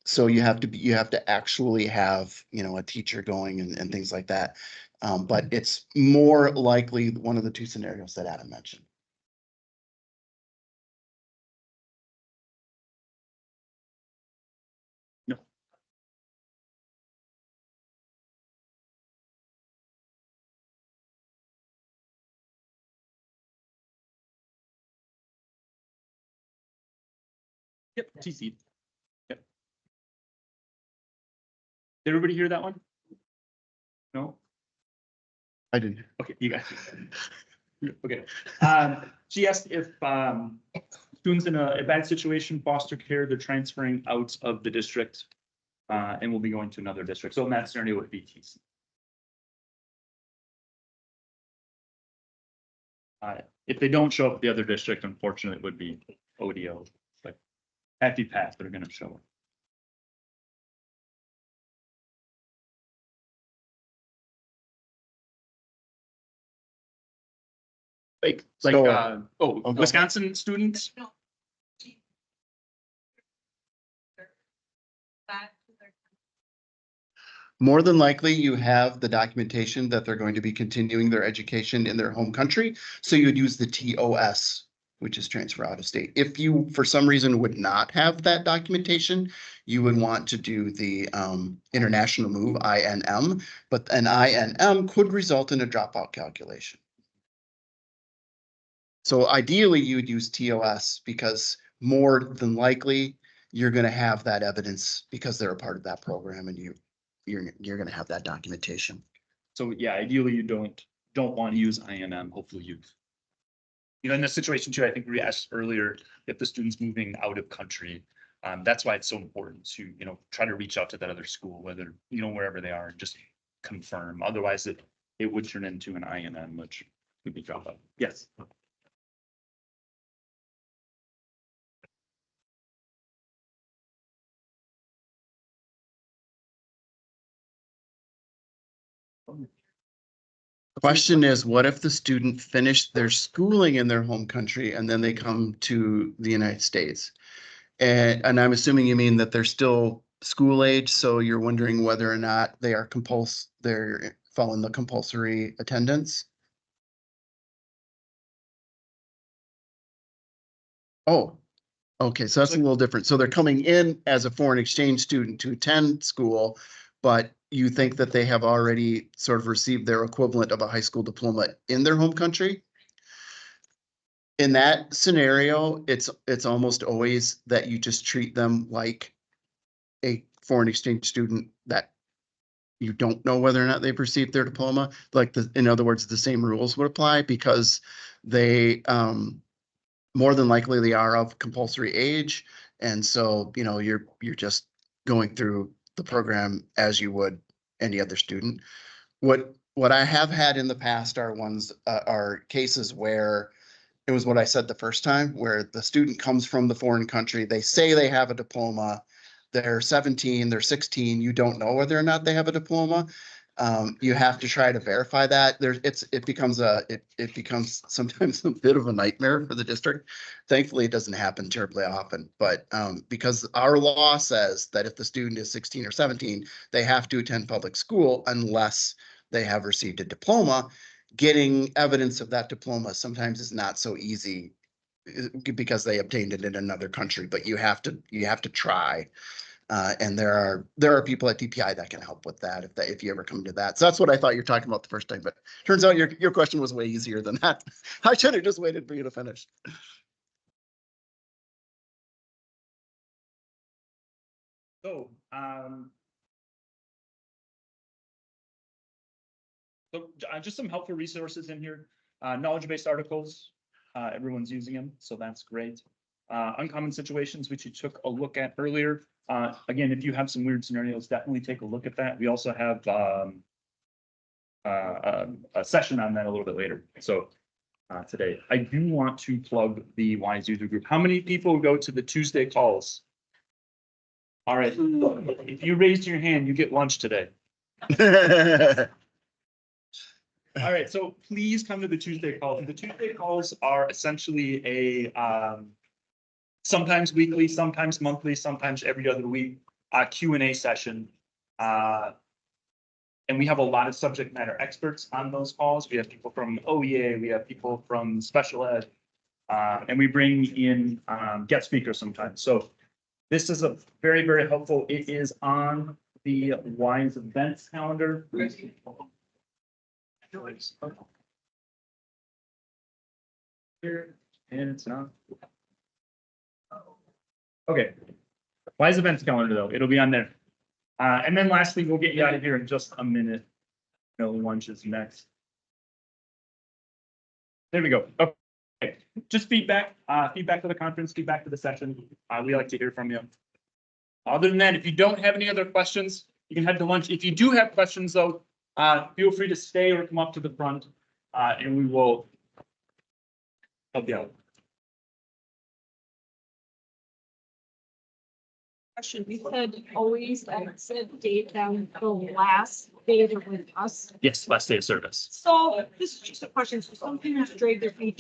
So you have to actually have, a teacher going and things like that. But it's more likely one of the two scenarios that Adam mentioned. No. Yep, TC. Yep. Did everybody hear that one? No? I didn't. Okay, you guys. Okay. She asked if, students in a bad situation, foster care, they're transferring out of the district, and will be going to another district. So in that scenario, it would be TC. If they don't show up at the other district, unfortunately, it would be ODO, but happy path, they're gonna show up. Like, So, oh, okay. Wisconsin students? No. Back to their- More than likely, you have the documentation that they're going to be continuing their education in their home country. So you would use the TOS, which is transfer out of state. If you, for some reason, would not have that documentation, you would want to do the international move, INM, but an INM could result in a dropout calculation. So ideally, you would use TOS because more than likely, you're going to have that evidence because they're a part of that program and you're going to have that documentation. So yeah, ideally you don't want to use INM, hopefully you. In this situation too, I think we asked earlier, if the student's moving out of country, that's why it's so important to, try to reach out to that other school, whether, wherever they are, and just confirm. Otherwise it would turn into an INM, which would be dropout. Yes. Question is, what if the student finished their schooling in their home country and then they come to the United States? And I'm assuming you mean that they're still school age, so you're wondering whether or not they're following the compulsory attendance? Oh, okay, so that's a little different. So they're coming in as a foreign exchange student to attend school, but you think that they have already sort of received their equivalent of a high school diploma in their home country? In that scenario, it's almost always that you just treat them like a foreign exchange student that you don't know whether or not they've received their diploma. Like in other words, the same rules would apply because they, more than likely they are of compulsory age. And so, you're just going through the program as you would any other student. What I have had in the past are cases where it was what I said the first time, where the student comes from the foreign country, they say they have a diploma, they're 17, they're 16, you don't know whether or not they have a diploma. You have to try to verify that. It becomes sometimes a bit of a nightmare for the district. Thankfully, it doesn't happen terribly often, but because our law says that if the student is 16 or 17, they have to attend public school unless they have received a diploma. Getting evidence of that diploma sometimes is not so easy because they obtained it in another country, but you have to try. And there are people at DPI that can help with that if you ever come to that. So that's what I thought you were talking about the first time, but turns out your question was way easier than that. I should have just waited for you to finish. So, just some helpful resources in here, knowledge-based articles, Everyone's using them, so that's great. Uncommon situations, which you took a look at earlier. Again, if you have some weird scenarios, definitely take a look at that. We also have a session on that a little bit later. So today, I do want to plug the WISE user group. How many people go to the Tuesday calls? All right, if you raised your hand, you get lunch today. All right, so please come to the Tuesday calls. The Tuesday calls are essentially a sometimes weekly, sometimes monthly, sometimes every other week Q&A session. And we have a lot of subject matter experts on those calls. We have people from OEA, we have people from special ed, and we bring in guest speakers sometimes. So this is a very, very helpful. It is on the WISE events calendar. Here, and it's not. Okay. WISE events calendar though, it'll be on there. And then lastly, we'll get you out of here in just a minute. No lunch is next. There we go. Okay, just feedback, feedback to the conference, feedback to the session. We like to hear from you. Other than that, if you don't have any other questions, you can head to lunch. If you do have questions though, feel free to stay or come up to the front, and we will help you out. Question, we said always exit date down the last day they're with us. Yes, last day of service. So this is just a question, so some parents drag their feet